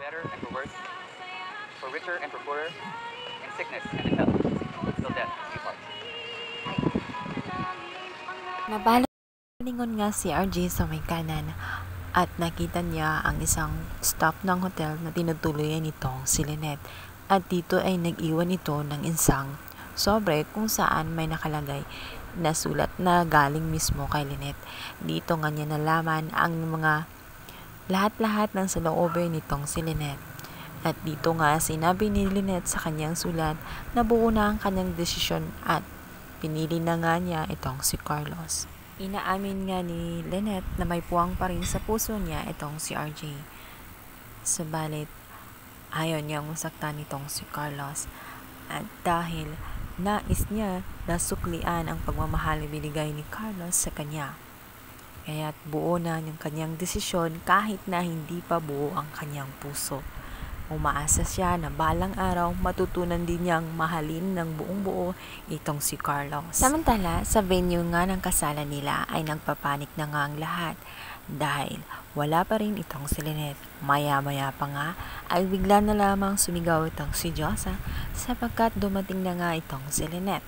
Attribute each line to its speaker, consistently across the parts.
Speaker 1: better and for worse, for richer and for poorer, in sickness and in health, till death do you part.
Speaker 2: Nabalingon nga si RJ sa may kanan at nakita niya ang isang stop ng hotel na tinutuloyan nitong si Lynette. At dito ay nag-iwan ito ng isang sobre kung saan may nakalagay na sulat na galing mismo kay Lynette. Dito nga niya nalaman ang mga lahat-lahat ng saloobin nitong si Lynette. At dito nga sinabi ni Lynette sa kanyang sulat na buo na ang kanyang desisyon at pinili na nga niya itong si Carlos. Inaamin nga ni Lynette na may puwang pa rin sa puso niya itong si RJ. Subalit, ayaw niyang masaktan itong si Carlos. At dahil nais niya na suklian ang pagmamahal na binigay ni Carlos sa kanya. Kaya't buo na ang kanyang desisyon kahit na hindi pa buo ang kanyang puso. Umaasa siya na balang araw matutunan din niyang mahalin ng buong buo itong si Carlos. Samantala, sa venue nga ng kasalan nila ay nagpapanik na nga ang lahat dahil wala pa rin itong si Lynette. Maya-maya pa nga ay bigla na lamang sumigaw itong si Josa sapagkat dumating na nga itong si Lynette.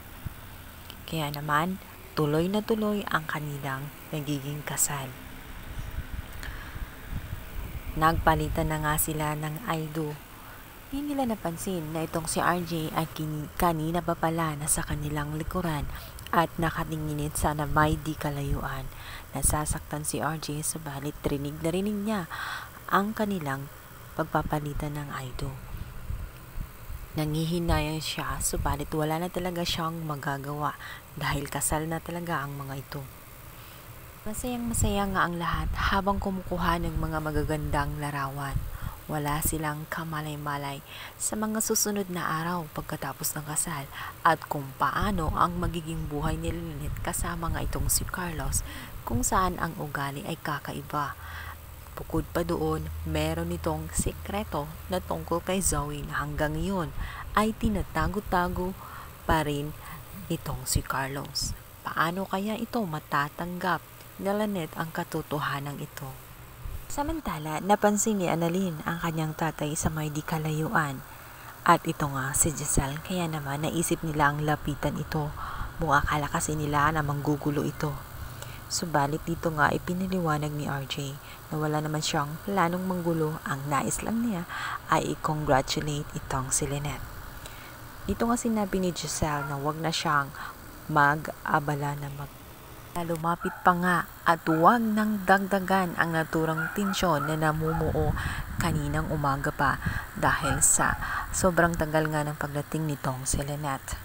Speaker 2: Kaya naman, tuloy na tuloy ang kanilang nagiging kasal. Nagpalitan na nga sila ng I-do. Hindi nila napansin na itong si RJ ay kanina pa pala nasa kanilang likuran at nakatinginit sa na may di kalayuan. Nasasaktan si RJ subalit rinig na rinig niya ang kanilang pagpapalitan ng I-do. Nangihinayang siya subalit wala na talaga siyang magagawa dahil kasal na talaga ang mga ito. Masayang-masaya nga ang lahat habang kumukuha ng mga magagandang larawan. Wala silang kamalay-malay sa mga susunod na araw pagkatapos ng kasal at kung paano ang magiging buhay ni Lynette kasama nga itong si Carlos kung saan ang ugali ay kakaiba. Bukod pa doon, meron itong sikreto na tungkol kay Zoe na hanggang ngayon ay tinatago-tago pa rin itong si Carlos. Paano kaya ito matatanggap ni Lynette ang katotohanan ito? Samantala, napansin ni Annalyn ang kanyang tatay sa may di kalayuan. At ito nga si Giselle, kaya naman naisip nila ang lapitan ito. Buong akala kasi nila na manggugulo ito. Subalit dito nga ipinaliwanag ni RJ na wala naman siyang planong manggulo. Ang nais lang niya ay i-congratulate itong si Lynette. Dito nga sinabi ni Giselle na wag na siyang mag-abala na lumapit pa nga at huwag nang dagdagan ang naturang tensyon na namumuo kaninang umaga pa dahil sa sobrang tagal nga ng pagdating nitong si Lynette.